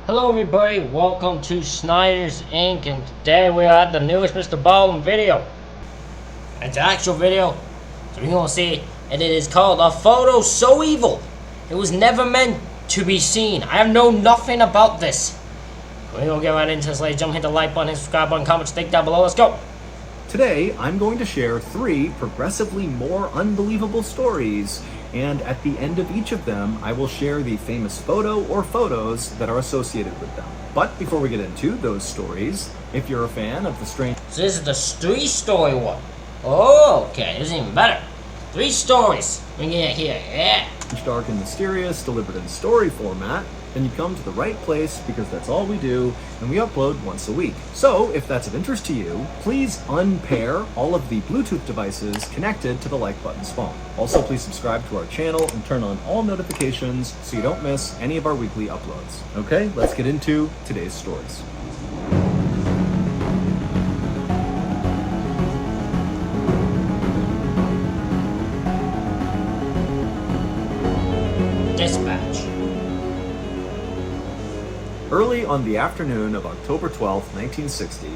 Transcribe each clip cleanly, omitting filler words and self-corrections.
Hello everybody, welcome to Snyder's Inc. and today we are at the newest MrBallen video. It's an actual video, so you're gonna see it, and it is called A Photo So Evil It Was Never Meant to Be Seen. I have known nothing about this. We're gonna get right into this, ladies. Jump, hit the like button, hit the subscribe button, comment, stick down below, let's go. Today, I'm going to share 3 progressively more unbelievable stories, and at the end of each of them, I will share the famous photo or photos that are associated with them. But before we get into those stories, if you're a fan of the strange... So this is the 3-story one. Oh, okay, this is even better. 3 stories. We get it here, yeah. dark and mysterious, delivered in story format, then you come to the right place because that's all we do, and we upload once a week. So, if that's of interest to you, please unpair all of the Bluetooth devices connected to the like button's phone. Also, please subscribe to our channel and turn on all notifications so you don't miss any of our weekly uploads. Okay, let's get into today's stories. Dispatch. Early on the afternoon of October 12, 1960,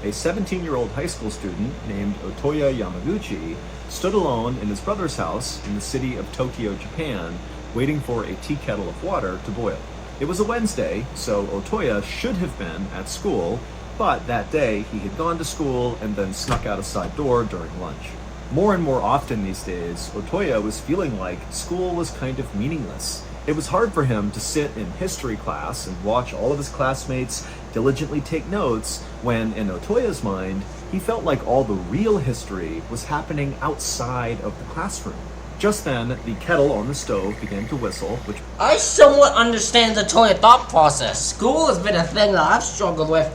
a 17-year-old high school student named Otoya Yamaguchi stood alone in his brother's house in the city of Tokyo, Japan, waiting for a tea kettle of water to boil. It was a Wednesday, so Otoya should have been at school, but that day he had gone to school and then snuck out a side door during lunch. More and more often these days, Otoya was feeling like school was kind of meaningless. It was hard for him to sit in history class and watch all of his classmates diligently take notes when, in Otoya's mind, he felt like all the real history was happening outside of the classroom. Just then, the kettle on the stove began to whistle, which... I somewhat understand the Otoya thought process. School has been a thing that I've struggled with,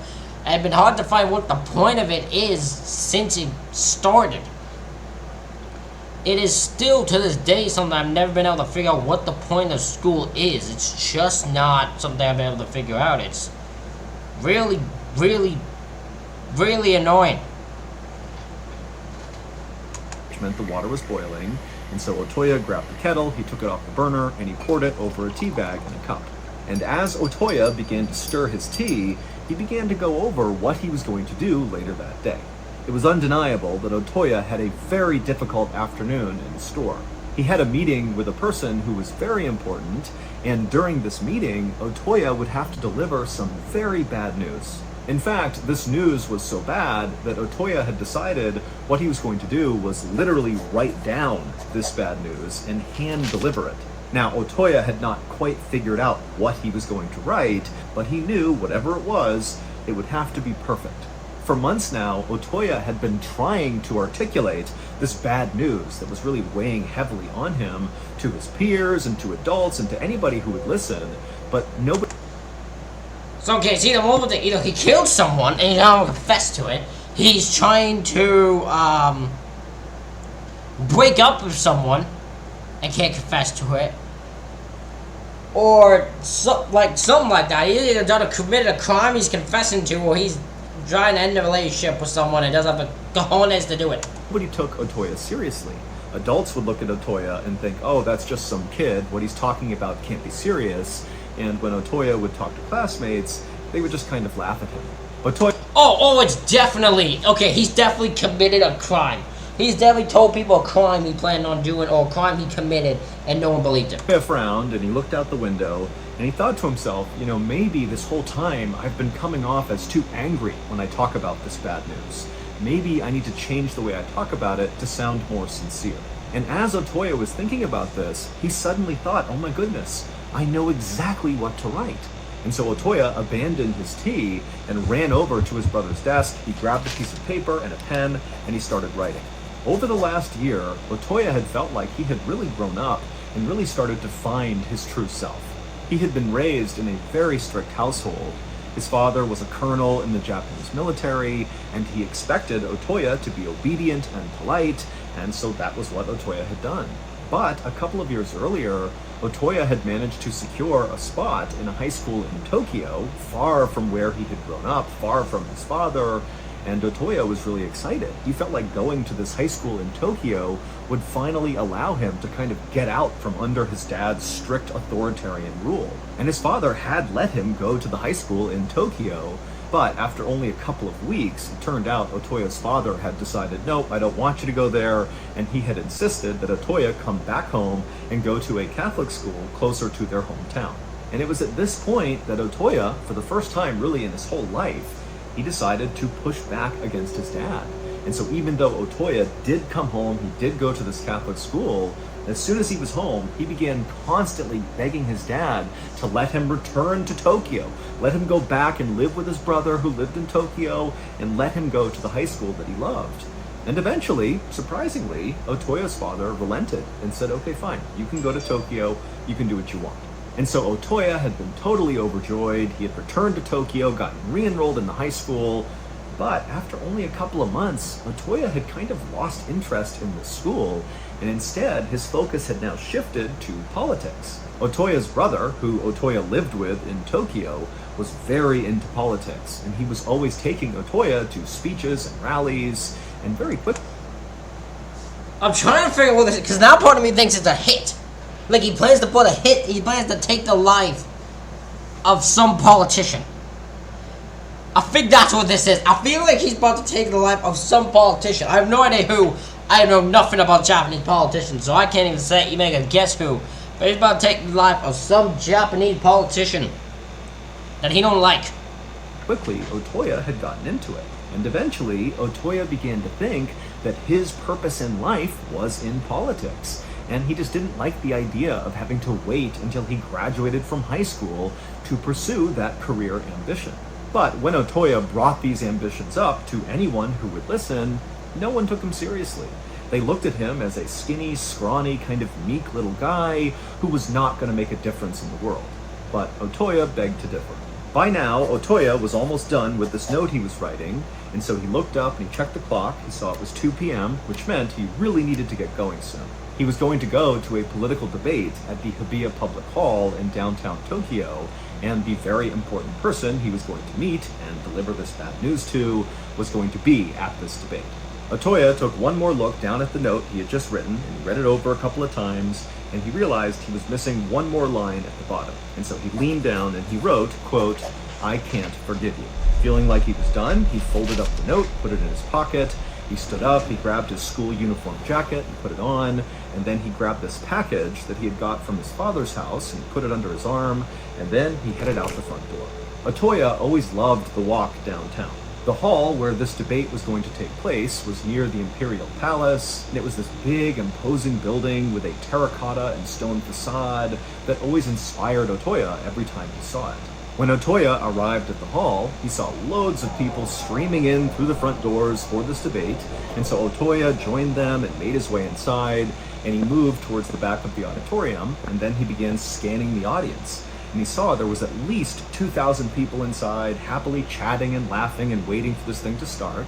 and it's been hard to find what the point of it is since it started. It is still, to this day, something I've never been able to figure out what the point of school is. It's just not something I've been able to figure out. It's really, really, really annoying. Which meant the water was boiling, and so Otoya grabbed the kettle, he took it off the burner, and he poured it over a tea bag and a cup. And as Otoya began to stir his tea, he began to go over what he was going to do later that day. It was undeniable that Otoya had a very difficult afternoon in store. He had a meeting with a person who was very important, and during this meeting, Otoya would have to deliver some very bad news. In fact, this news was so bad that Otoya had decided what he was going to do was literally write down this bad news and hand deliver it. Now, Otoya had not quite figured out what he was going to write, but he knew whatever it would have to be perfect. For months now, Otoya had been trying to articulate this bad news that was really weighing heavily on him to his peers and to adults and to anybody who would listen, but nobody... So, okay, see, the moment that, he killed someone and he don't confess to it, he's trying to, break up with someone and can't confess to it. Or, something like that. He either committed a crime he's confessing to, or he's trying to end a relationship with someone and doesn't have the cojones to do it. Nobody took Otoya seriously. Adults would look at Otoya and think, oh, that's just some kid, what he's talking about can't be serious, and when Otoya would talk to classmates, they would just kind of laugh at him. Otoya... it's definitely, okay, he's definitely committed a crime. He's definitely told people a crime he planned on doing, or a crime he committed, and no one believed him. Otoya frowned, and he looked out the window, and he thought to himself, maybe this whole time I've been coming off as too angry when I talk about this bad news. Maybe I need to change the way I talk about it to sound more sincere. And as Otoya was thinking about this, he suddenly thought, oh my goodness, I know exactly what to write. And so Otoya abandoned his tea and ran over to his brother's desk. He grabbed a piece of paper and a pen, and he started writing. Over the last year, Otoya had felt like he had really grown up and really started to find his true self. He had been raised in a very strict household. His father was a colonel in the Japanese military, and he expected Otoya to be obedient and polite, and so that was what Otoya had done. But a couple of years earlier, Otoya had managed to secure a spot in a high school in Tokyo, far from where he had grown up, far from his father, And Otoya was really excited. He felt like going to this high school in Tokyo would finally allow him to kind of get out from under his dad's strict authoritarian rule. And his father had let him go to the high school in Tokyo, but after only a couple of weeks, it turned out Otoya's father had decided, nope, I don't want you to go there, and he had insisted that Otoya come back home and go to a Catholic school closer to their hometown. And it was at this point that Otoya, for the first time really in his whole life, he decided to push back against his dad. And so even though Otoya did come home, he did go to this Catholic school, as soon as he was home, he began constantly begging his dad to let him return to Tokyo, let him go back and live with his brother who lived in Tokyo, and let him go to the high school that he loved. And eventually, surprisingly, Otoya's father relented and said, okay, fine, you can go to Tokyo, you can do what you want. And so Otoya had been totally overjoyed. He had returned to Tokyo, gotten re-enrolled in the high school, but after only a couple of months, Otoya had kind of lost interest in the school, and instead his focus had now shifted to politics. Otoya's brother, who Otoya lived with in Tokyo, was very into politics, and he was always taking Otoya to speeches and rallies, and very quickly... I'm trying to figure out what this is, because now part of me thinks it's a hit. Like he plans to put a hit, he plans to take the life of some politician. I think that's what this is. I feel like he's about to take the life of some politician. I have no idea who. I know nothing about Japanese politicians, so I can't even say, you make a guess who. But he's about to take the life of some Japanese politician that he don't like. Quickly, Otoya had gotten into it. And eventually, Otoya began to think that his purpose in life was in politics. And he just didn't like the idea of having to wait until he graduated from high school to pursue that career ambition. But when Otoya brought these ambitions up to anyone who would listen, no one took him seriously. They looked at him as a skinny, scrawny, kind of meek little guy who was not going to make a difference in the world. But Otoya begged to differ. By now, Otoya was almost done with this note he was writing, and so he looked up and he checked the clock. He saw it was 2 p.m., which meant he really needed to get going soon. He was going to go to a political debate at the Hibiya Public Hall in downtown Tokyo, and the very important person he was going to meet and deliver this bad news to was going to be at this debate. Otoya took one more look down at the note he had just written, and he read it over a couple of times, and he realized he was missing one more line at the bottom. And so he leaned down and he wrote, quote, "I can't forgive you." Feeling like he was done, he folded up the note, put it in his pocket. He stood up, he grabbed his school uniform jacket and put it on, and then he grabbed this package that he had got from his father's house and put it under his arm, and then he headed out the front door. Otoya always loved the walk downtown. The hall where this debate was going to take place was near the Imperial Palace, and it was this big, imposing building with a terracotta and stone facade that always inspired Otoya every time he saw it. When Otoya arrived at the hall, he saw loads of people streaming in through the front doors for this debate, and so Otoya joined them and made his way inside, and he moved towards the back of the auditorium, and then he began scanning the audience. And he saw there was at least 2,000 people inside, happily chatting and laughing and waiting for this thing to start.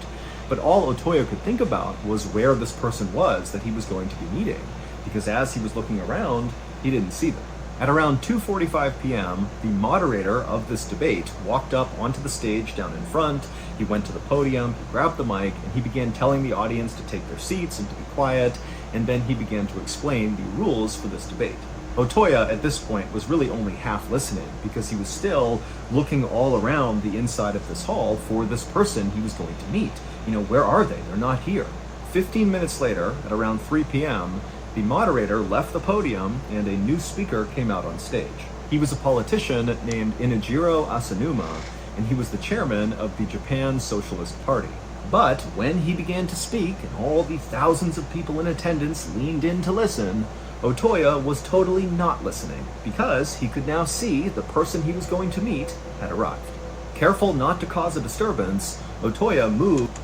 But all Otoya could think about was where this person was that he was going to be meeting, because as he was looking around, he didn't see them. At around 2:45 p.m., the moderator of this debate walked up onto the stage down in front. He went to the podium, he grabbed the mic, and he began telling the audience to take their seats and to be quiet, and then he began to explain the rules for this debate. Otoya, at this point, was really only half listening because he was still looking all around the inside of this hall for this person he was going to meet. You know, where are they? They're not here. 15 minutes later, at around 3 p.m., the moderator left the podium and a new speaker came out on stage. He was a politician named Inajiro Asanuma, and he was the chairman of the Japan Socialist Party. But when he began to speak and all the thousands of people in attendance leaned in to listen, Otoya was totally not listening because he could now see the person he was going to meet had arrived. Careful not to cause a disturbance, Otoya moved.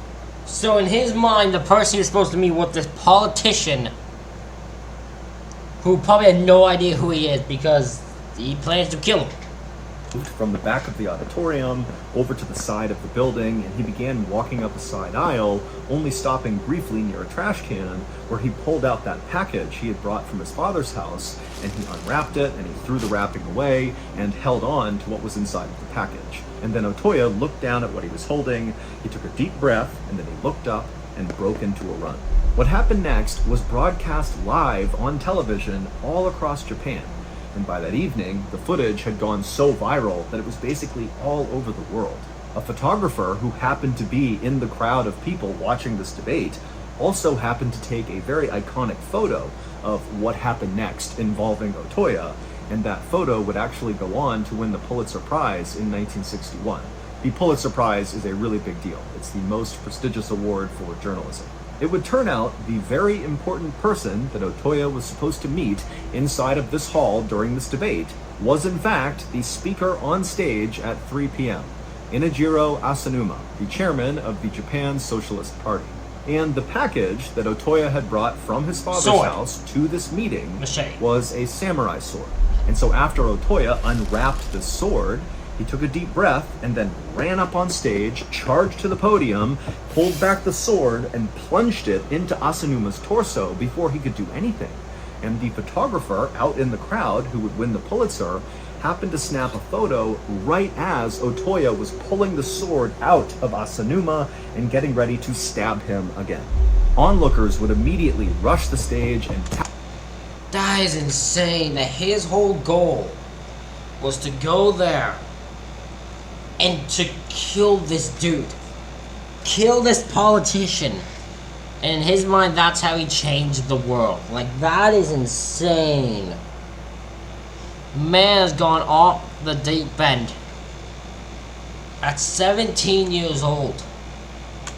So in his mind, the person he was supposed to meet was this politician who probably had no idea who he is because he plans to kill him. moved from the back of the auditorium over to the side of the building, and he began walking up a side aisle, only stopping briefly near a trash can where he pulled out that package he had brought from his father's house, and he unwrapped it and he threw the wrapping away and held on to what was inside of the package. And then Otoya looked down at what he was holding, he took a deep breath, and then he looked up and broke into a run. What happened next was broadcast live on television all across Japan. And by that evening, the footage had gone so viral that it was basically all over the world. A photographer who happened to be in the crowd of people watching this debate also happened to take a very iconic photo of what happened next involving Otoya, and that photo would actually go on to win the Pulitzer Prize in 1961. The Pulitzer Prize is a really big deal. It's the most prestigious award for journalism. It would turn out the very important person that Otoya was supposed to meet inside of this hall during this debate was in fact the speaker on stage at 3 p.m., Inajiro Asanuma, the chairman of the Japan Socialist Party. And the package that Otoya had brought from his father's house to this meeting was a samurai sword. And so after Otoya unwrapped the sword, he took a deep breath and then ran up on stage, charged to the podium, pulled back the sword, and plunged it into Asanuma's torso before he could do anything. And the photographer out in the crowd who would win the Pulitzer happened to snap a photo right as Otoya was pulling the sword out of Asanuma and getting ready to stab him again. Onlookers would immediately rush the stage and... That is insane that his whole goal was to go there and to kill this dude. Kill this politician. And in his mind, that's how he changed the world. Like, that is insane. Man has gone off the deep end. At 17 years old.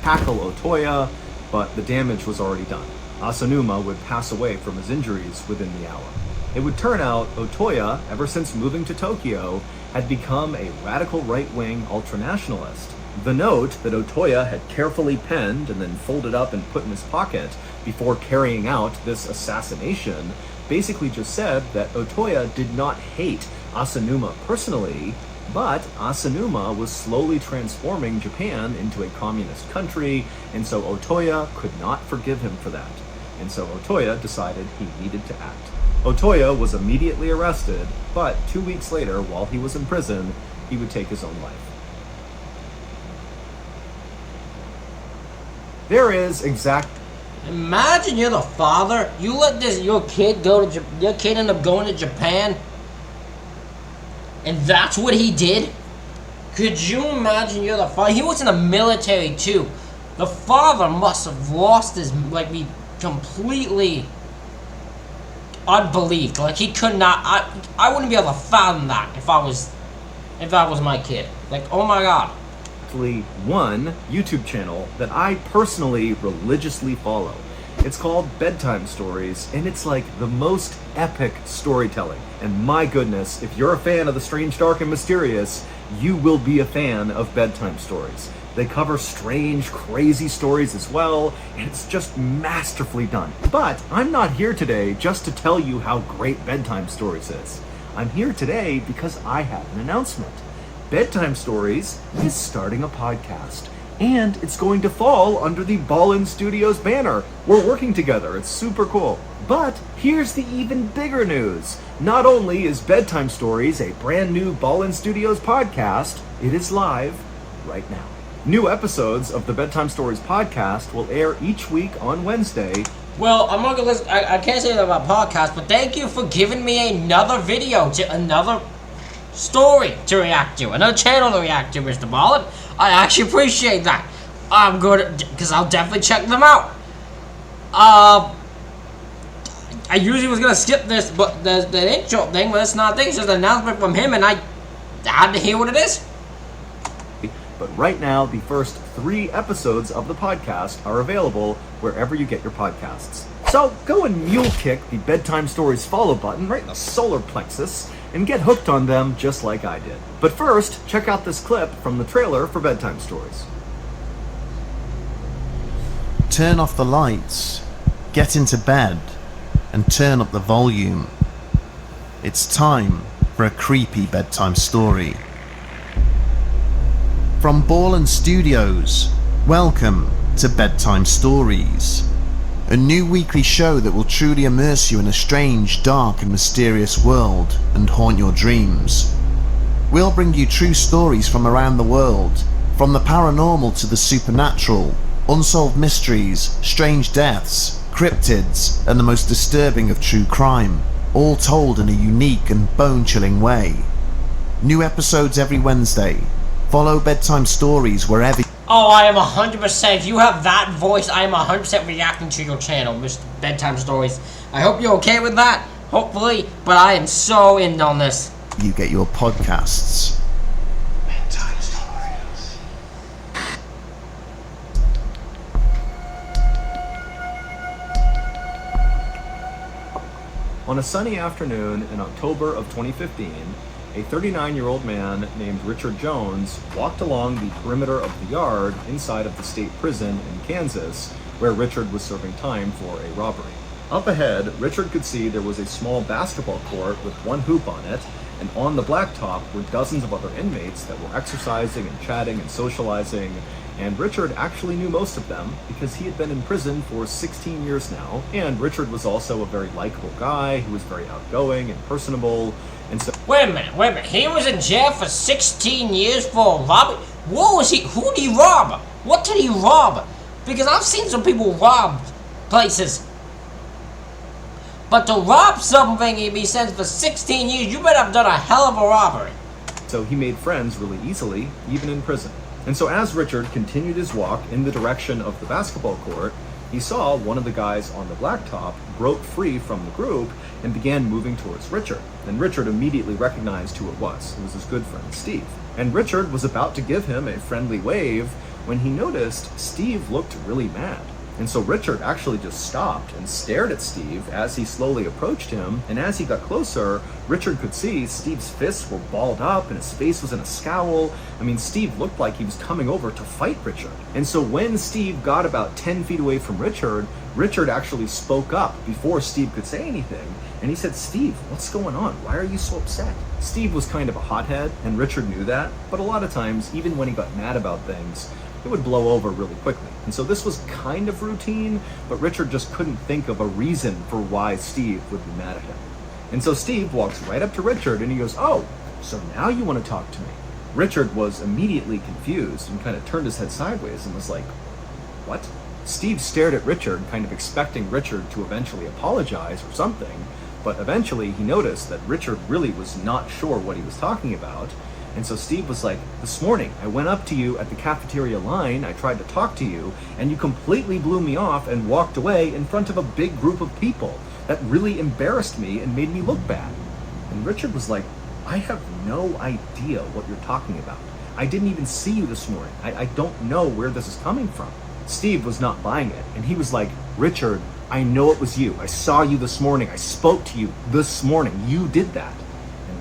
Tackle Otoya, but the damage was already done. Asanuma would pass away from his injuries within the hour. It would turn out Otoya, ever since moving to Tokyo, had become a radical right-wing ultranationalist. The note that Otoya had carefully penned and then folded up and put in his pocket before carrying out this assassination basically just said that Otoya did not hate Asanuma personally, but Asanuma was slowly transforming Japan into a communist country, and so Otoya could not forgive him for that. And so Otoya decided he needed to act. Otoya was immediately arrested, but 2 weeks later, while he was in prison, he would take his own life. There is Imagine you're the father. You let your kid end up going to Japan, and that's what he did. Could you imagine you're the father? He was in the military too. The father must have lost his be completely unbelief. Like, he could not. I wouldn't be able to fathom that if that was my kid. Like, oh my god. One YouTube channel that I personally religiously follow. It's called Bedtime Stories, and it's like the most epic storytelling. And my goodness, if you're a fan of the strange, dark, and mysterious, you will be a fan of Bedtime Stories. They cover strange, crazy stories as well, and it's just masterfully done. But I'm not here today just to tell you how great Bedtime Stories is. I'm here today because I have an announcement. Bedtime Stories is starting a podcast, and it's going to fall under the Ballin Studios banner. We're working together. It's super cool. But here's the even bigger news. Not only is Bedtime Stories a brand new Ballin Studios podcast, it is live right now. New episodes of the Bedtime Stories podcast will air each week on Wednesday. Well, I'm not gonna listen. I can't say that about podcasts, but thank you for giving me another video, another story to react to, another channel to react to, MrBallen. I actually appreciate that. I'm good, because I'll definitely check them out. I usually was gonna skip this, but the intro thing, but it's not a thing. It's just an announcement from him, and I had to hear what it is. But right now, the first 3 episodes of the podcast are available wherever you get your podcasts. So go and mule kick the Bedtime Stories follow button right in the solar plexus and get hooked on them just like I did. But first, check out this clip from the trailer for Bedtime Stories. Turn off the lights, get into bed, and turn up the volume. It's time for a creepy bedtime story. From Ballen Studios, welcome to Bedtime Stories, a new weekly show that will truly immerse you in a strange, dark and mysterious world and haunt your dreams. We'll bring you true stories from around the world, from the paranormal to the supernatural, unsolved mysteries, strange deaths, cryptids, and the most disturbing of true crime, all told in a unique and bone-chilling way. New episodes every Wednesday. Follow Bedtime Stories wherever. Oh, I am 100%. If you have that voice, I am 100% reacting to your channel, Mr. Bedtime Stories. I hope you're okay with that, hopefully, but I am so in on this. You get your podcasts. On a sunny afternoon in October of 2015, a 39-year-old man named Richard Jones walked along the perimeter of the yard inside of the state prison in Kansas, where Richard was serving time for a robbery. Up ahead, Richard could see there was a small basketball court with one hoop on it, and on the blacktop were dozens of other inmates that were exercising and chatting and socializing, and Richard actually knew most of them because he had been in prison for 16 years now, and Richard was also a very likable guy who was very outgoing and personable, and so... Wait a minute, he was in jail for 16 years for robbery? What was he, who did he rob? What did he rob? Because I've seen some people rob places. But to rob something and be sentenced for 16 years, you better have done a hell of a robbery. So he made friends really easily, even in prison. And so as Richard continued his walk in the direction of the basketball court, he saw one of the guys on the blacktop broke free from the group and began moving towards Richard. And Richard immediately recognized who it was. It was his good friend, Steve. And Richard was about to give him a friendly wave when he noticed Steve looked really mad. And so Richard actually just stopped and stared at Steve as he slowly approached him, and as he got closer, Richard could see Steve's fists were balled up and his face was in a scowl. I mean, Steve looked like he was coming over to fight Richard. And so when Steve got about 10 feet away from Richard, Richard actually spoke up before Steve could say anything, and he said, "Steve, what's going on? Why are you so upset?" Steve was kind of a hothead, and Richard knew that, but a lot of times, even when he got mad about things, it would blow over really quickly. And so this was kind of routine, but Richard just couldn't think of a reason for why Steve would be mad at him. And so Steve walks right up to Richard and he goes, "Oh, so now you want to talk to me?" Richard was immediately confused and kind of turned his head sideways and was like, "What?" Steve stared at Richard, kind of expecting Richard to eventually apologize or something, but eventually he noticed that Richard really was not sure what he was talking about. And so Steve was like, "This morning, I went up to you at the cafeteria line, I tried to talk to you, and you completely blew me off and walked away in front of a big group of people. That really embarrassed me and made me look bad." And Richard was like, "I have no idea what you're talking about. I didn't even see you this morning. I don't know where this is coming from." Steve was not buying it, and he was like, "Richard, I know it was you. I saw you this morning. I spoke to you this morning. You did that."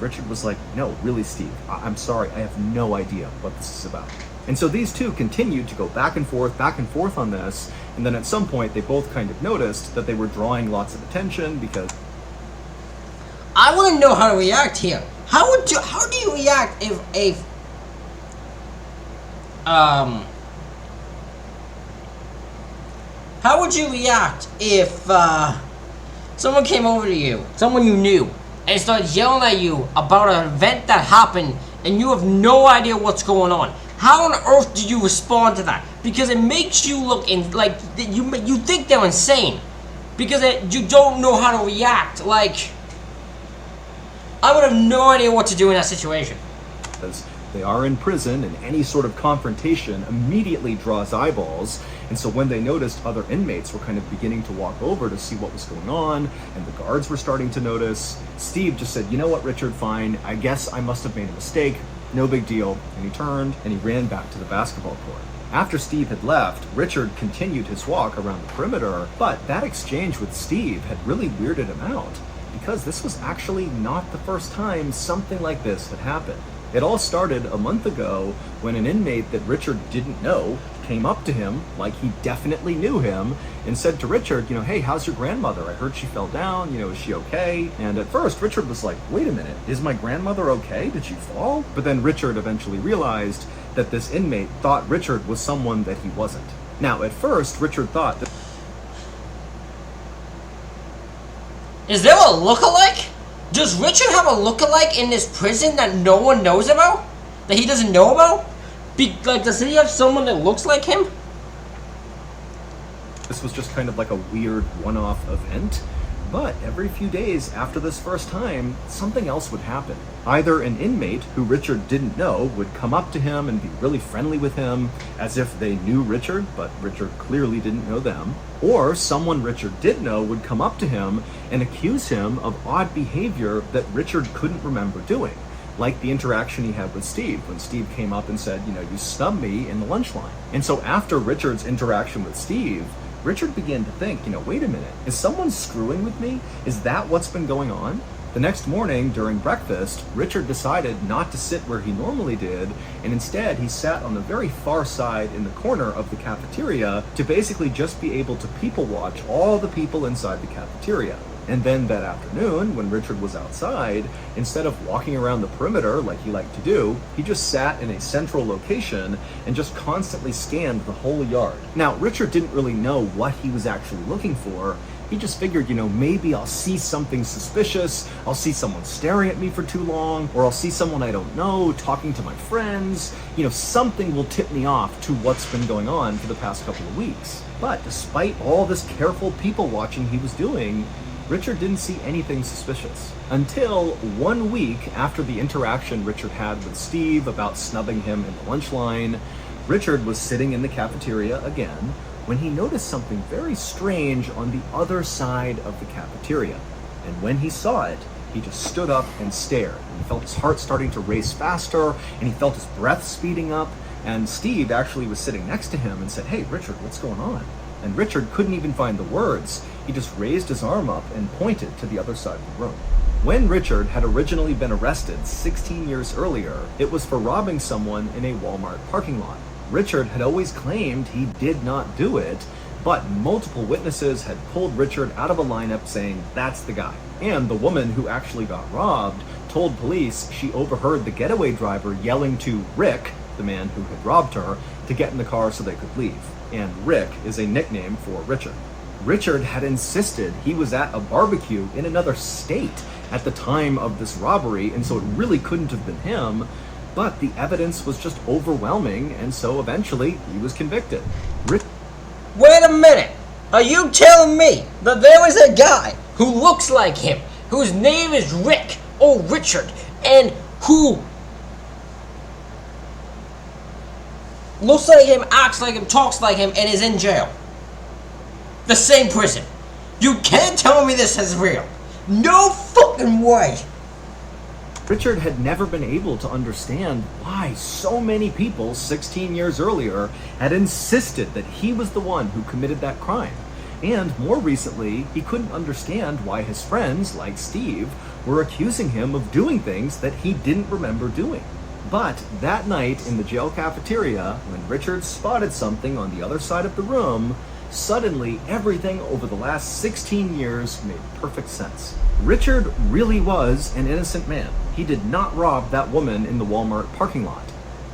Richard was like, "No, really, Steve, I'm sorry, I have no idea what this is about." And so these two continued to go back and forth on this, and then at some point they both kind of noticed that they were drawing lots of attention because... I want to know how to react here. How do you react if how would you react if someone came over to you, someone you knew, and started yelling at you about an event that happened and you have no idea what's going on? How on earth do you respond to that? Because it makes you look like you think they're insane because you don't know how to react. Like, I would have no idea what to do in that situation. Because they are in prison, and any sort of confrontation immediately draws eyeballs. And so when they noticed other inmates were kind of beginning to walk over to see what was going on, and the guards were starting to notice, Steve just said, "You know what, Richard, fine. I guess I must have made a mistake. No big deal." And he turned and he ran back to the basketball court. After Steve had left, Richard continued his walk around the perimeter, but that exchange with Steve had really weirded him out, because this was actually not the first time something like this had happened. It all started a month ago when an inmate that Richard didn't know came up to him like he definitely knew him and said to Richard, hey, how's your grandmother? I heard she fell down, is she okay? And at first, Richard was like, wait a minute, is my grandmother okay? Did she fall? But then Richard eventually realized that this inmate thought Richard was someone that he wasn't. Now, at first, Richard thought that... Is there a lookalike? Does Richard have a lookalike in this prison that no one knows about? That he doesn't know about? Does he have someone that looks like him? This was just kind of like a weird one-off event. But every few days after this first time, something else would happen. Either an inmate who Richard didn't know would come up to him and be really friendly with him, as if they knew Richard, but Richard clearly didn't know them. Or someone Richard did know would come up to him and accuse him of odd behavior that Richard couldn't remember doing. Like the interaction he had with Steve, when Steve came up and said, you snubbed me in the lunch line. And so after Richard's interaction with Steve, Richard began to think, wait a minute, is someone screwing with me? Is that what's been going on? The next morning, during breakfast, Richard decided not to sit where he normally did, and instead he sat on the very far side in the corner of the cafeteria to basically just be able to people watch all the people inside the cafeteria. And then that afternoon, when Richard was outside, instead of walking around the perimeter like he liked to do, he just sat in a central location and just constantly scanned the whole yard. Now, Richard didn't really know what he was actually looking for. He just figured, maybe I'll see something suspicious, I'll see someone staring at me for too long, or I'll see someone I don't know talking to my friends. Something will tip me off to what's been going on for the past couple of weeks. But despite all this careful people watching he was doing, Richard didn't see anything suspicious. Until 1 week after the interaction Richard had with Steve about snubbing him in the lunch line, Richard was sitting in the cafeteria again when he noticed something very strange on the other side of the cafeteria. And when he saw it, he just stood up and stared. He felt his heart starting to race faster, and he felt his breath speeding up. And Steve actually was sitting next to him and said, "Hey, Richard, what's going on?" And Richard couldn't even find the words. He just raised his arm up and pointed to the other side of the room. When Richard had originally been arrested 16 years earlier, it was for robbing someone in a Walmart parking lot. Richard had always claimed he did not do it, but multiple witnesses had pulled Richard out of a lineup saying, "That's the guy." And the woman who actually got robbed told police she overheard the getaway driver yelling to Rick, the man who had robbed her, to get in the car so they could leave. And Rick is a nickname for Richard. Richard had insisted he was at a barbecue in another state at the time of this robbery, and so it really couldn't have been him, but the evidence was just overwhelming, and so eventually he was convicted. Wait a minute! Are you telling me that there is a guy who looks like him, whose name is Rick or Richard, and who looks like him, acts like him, talks like him, and is in jail? The same prison. You can't tell me this is real. No fucking way. Richard had never been able to understand why so many people 16 years earlier had insisted that he was the one who committed that crime. And more recently, he couldn't understand why his friends, like Steve, were accusing him of doing things that he didn't remember doing. But that night in the jail cafeteria, when Richard spotted something on the other side of the room, suddenly everything over the last 16 years made perfect sense. Richard really was an innocent man. He did not rob that woman in the Walmart parking lot.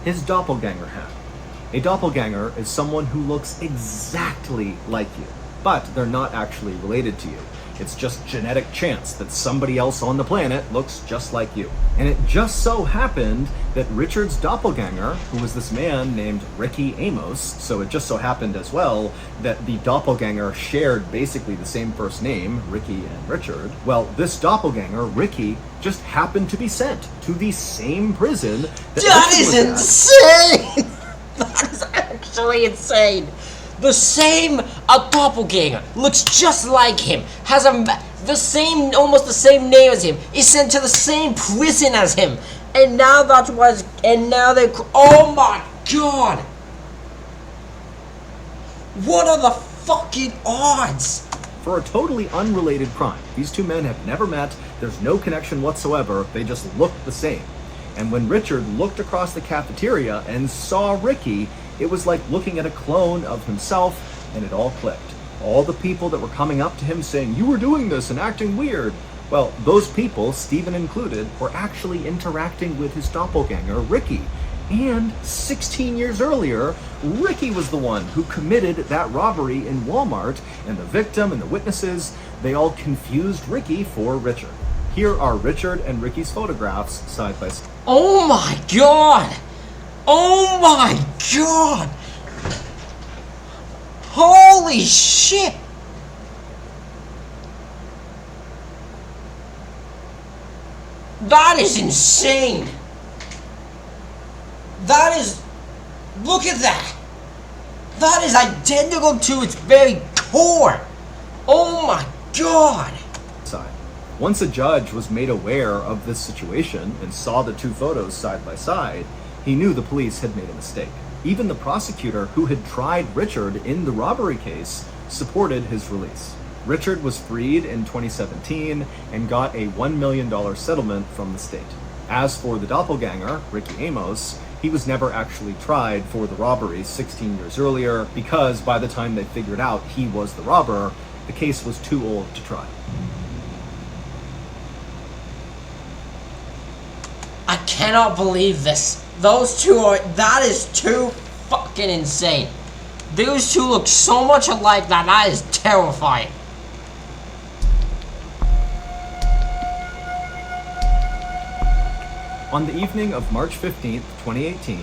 His doppelganger had. A doppelganger is someone who looks exactly like you, but they're not actually related to you. It's just genetic chance that somebody else on the planet looks just like you. And it just so happened that Richard's doppelganger, who was this man named Ricky Amos, so it just so happened as well that the doppelganger shared basically the same first name, Ricky and Richard. Well, this doppelganger, Ricky, just happened to be sent to the same prison that is insane! That is actually insane. The same doppelganger, looks just like him, has almost the same name as him, is sent to the same prison as him, and now that's why. And now they. Oh my god! What are the fucking odds? For a totally unrelated crime. These two men have never met. There's no connection whatsoever. They just look the same. And when Richard looked across the cafeteria and saw Ricky, It was like looking at a clone of himself, and it all clicked. All the people that were coming up to him saying, "You were doing this and acting weird." Well, those people, Stephen included, were actually interacting with his doppelganger, Ricky. And 16 years earlier, Ricky was the one who committed that robbery in Walmart, and the victim and the witnesses, they all confused Ricky for Richard. Here are Richard and Ricky's photographs side by side. Oh my god! Oh my god! Holy shit! That is insane! That is... Look at that! That is identical to its very core! Oh my god! Once a judge was made aware of this situation and saw the two photos side by side, he knew the police had made a mistake. Even the prosecutor who had tried Richard in the robbery case supported his release. Richard was freed in 2017 and got a $1 million settlement from the state. As for the doppelganger, Ricky Amos, he was never actually tried for the robbery 16 years earlier because by the time they figured out he was the robber, the case was too old to try. I cannot believe this. Those two are... That is too fucking insane. Those two look so much alike that that is terrifying. On the evening of March 15th, 2018,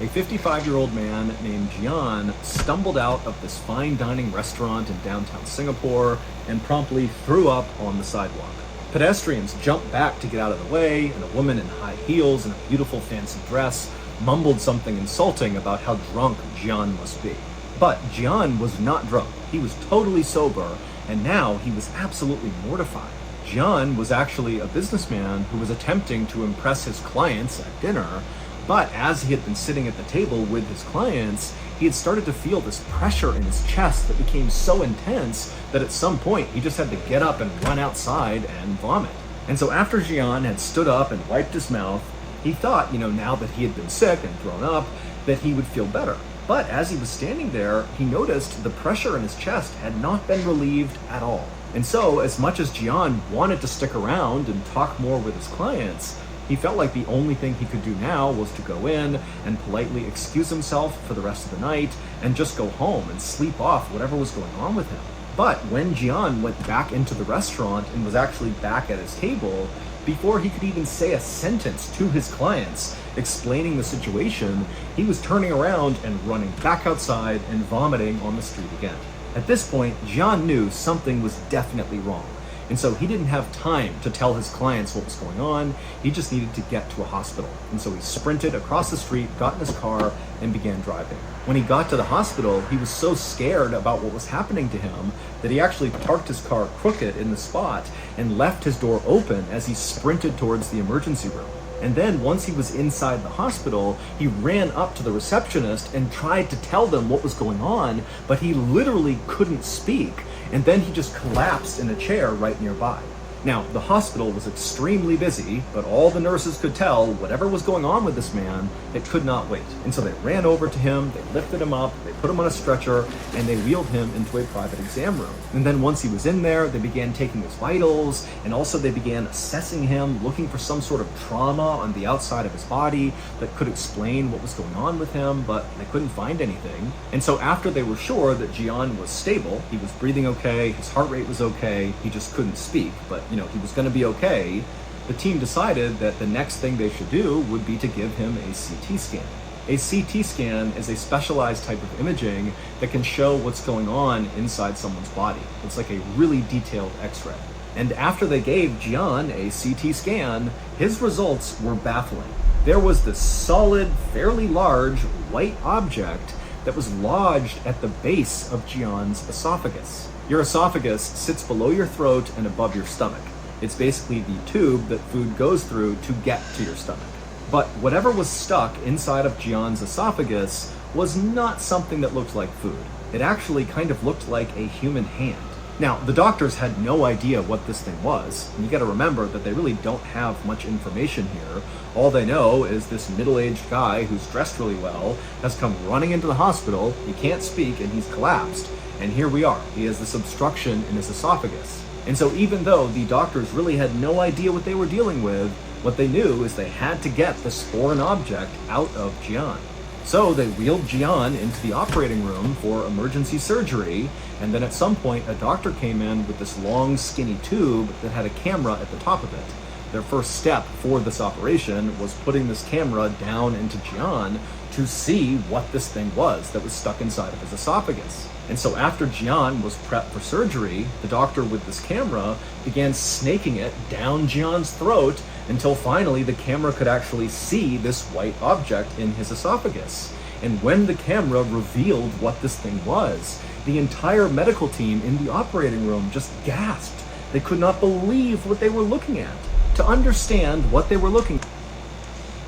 a 55-year-old man named Gian stumbled out of this fine dining restaurant in downtown Singapore and promptly threw up on the sidewalk. Pedestrians jumped back to get out of the way, and a woman in high heels and a beautiful fancy dress mumbled something insulting about how drunk Gian must be. But Gian was not drunk. He was totally sober, and now he was absolutely mortified. Gian was actually a businessman who was attempting to impress his clients at dinner, but as he had been sitting at the table with his clients, he had started to feel this pressure in his chest that became so intense that at some point he just had to get up and run outside and vomit. And so after Gian had stood up and wiped his mouth, he thought, now that he had been sick and thrown up, that he would feel better. But as he was standing there, he noticed the pressure in his chest had not been relieved at all. And so, as much as Gian wanted to stick around and talk more with his clients, he felt like the only thing he could do now was to go in and politely excuse himself for the rest of the night and just go home and sleep off whatever was going on with him. But when Gian went back into the restaurant and was actually back at his table, before he could even say a sentence to his clients explaining the situation, he was turning around and running back outside and vomiting on the street again. At this point, Gian knew something was definitely wrong, and so he didn't have time to tell his clients what was going on. He just needed to get to a hospital, and so he sprinted across the street, got in his car, and began driving. When he got to the hospital, he was so scared about what was happening to him that he actually parked his car crooked in the spot and left his door open as he sprinted towards the emergency room. And then once he was inside the hospital, he ran up to the receptionist and tried to tell them what was going on, but he literally couldn't speak. And then he just collapsed in a chair right nearby. Now, the hospital was extremely busy, but all the nurses could tell whatever was going on with this man, it could not wait. And so they ran over to him, they lifted him up, they put him on a stretcher, and they wheeled him into a private exam room. And then once he was in there, they began taking his vitals, and also they began assessing him, looking for some sort of trauma on the outside of his body that could explain what was going on with him, but they couldn't find anything. And so after they were sure that Gian was stable, he was breathing okay, his heart rate was okay, he just couldn't speak, but he was going to be okay, the team decided that the next thing they should do would be to give him a CT scan. A CT scan is a specialized type of imaging that can show what's going on inside someone's body. It's like a really detailed X-ray. And after they gave Gian a CT scan, his results were baffling. There was this solid, fairly large, white object that was lodged at the base of Gian's esophagus. Your esophagus sits below your throat and above your stomach. It's basically the tube that food goes through to get to your stomach. But whatever was stuck inside of Gian's esophagus was not something that looked like food. It actually kind of looked like a human hand. Now, the doctors had no idea what this thing was, and you gotta remember that they really don't have much information here. All they know is this middle-aged guy who's dressed really well has come running into the hospital, he can't speak, and he's collapsed. And here we are, he has this obstruction in his esophagus. And so even though the doctors really had no idea what they were dealing with, what they knew is they had to get this foreign object out of Gian. So they wheeled Gian into the operating room for emergency surgery, and then at some point a doctor came in with this long skinny tube that had a camera at the top of it. Their first step for this operation was putting this camera down into Gian to see what this thing was that was stuck inside of his esophagus. And so after Gian was prepped for surgery, the doctor with this camera began snaking it down Gian's throat until finally the camera could actually see this white object in his esophagus. And when the camera revealed what this thing was, the entire medical team in the operating room just gasped. They could not believe what they were looking at. To understand what they were looking at,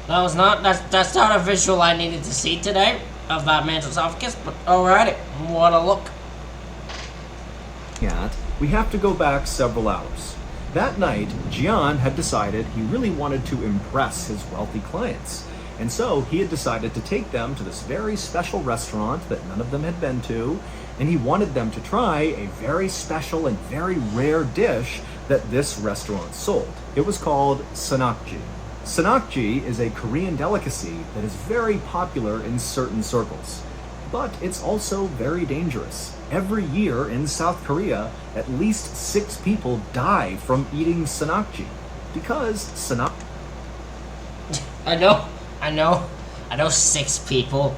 that's not a visual I needed to see today of that man's esophagus, but alrighty, what a look. we have to go back several hours. That night, Gian had decided he really wanted to impress his wealthy clients. And so he had decided to take them to this very special restaurant that none of them had been to, and he wanted them to try a very special and very rare dish that this restaurant sold. It was called sanakji. Sanakji is a Korean delicacy that is very popular in certain circles, but it's also very dangerous. Every year in South Korea, at least 6 people die from eating sanakji because I know 6 people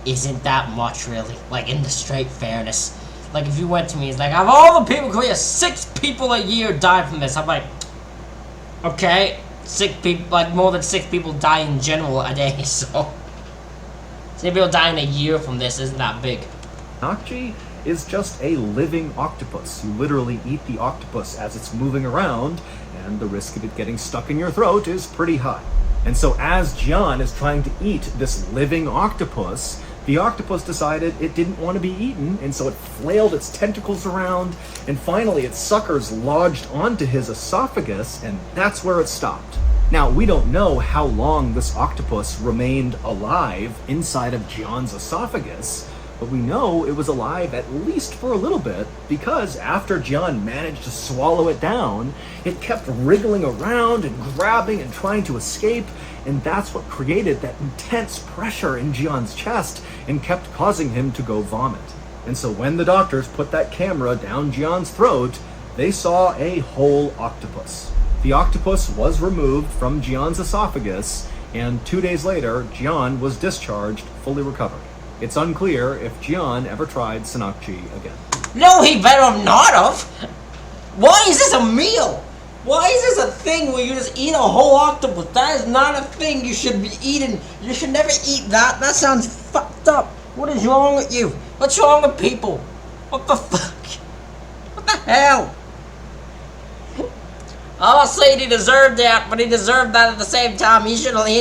isn't that much really, like in the straight fairness. Like if you went to me, it's like, of all the people in Korea, 6 people a year die from this. I'm like, okay, 6 people, like more than 6 people die in general a day, so 6 people die in a year from this isn't that big. Sanakji is just a living octopus. You literally eat the octopus as it's moving around, and the risk of it getting stuck in your throat is pretty high. And so as Gian is trying to eat this living octopus, the octopus decided it didn't want to be eaten, and so it flailed its tentacles around, and finally its suckers lodged onto his esophagus, and that's where it stopped. Now, we don't know how long this octopus remained alive inside of Gian's esophagus, but we know it was alive at least for a little bit, because after Gian managed to swallow it down, it kept wriggling around and grabbing and trying to escape, and that's what created that intense pressure in Gian's chest and kept causing him to go vomit. And so when the doctors put that camera down Gian's throat, they saw a whole octopus. The octopus was removed from Gian's esophagus, and 2 days later, Gian was discharged, fully recovered. It's unclear if Gian ever tried sanakji again. No, he better have not have! Why is this a meal? Why is this a thing where you just eat a whole octopus? That is not a thing you should be eating. You should never eat that. That sounds fucked up. What is wrong with you? What's wrong with people? What the fuck? What the hell? I'm not saying he deserved that, but he deserved that at the same time. He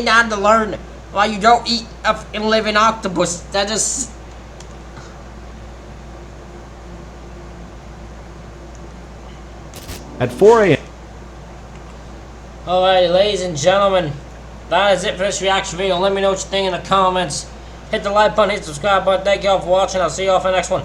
had to learn why you don't eat a fucking living octopus. That just... At 4 a.m. Alrighty, ladies and gentlemen, that is it for this reaction video. Let me know what you think in the comments. Hit the like button, hit the subscribe button. Thank you all for watching. I'll see you all for the next one.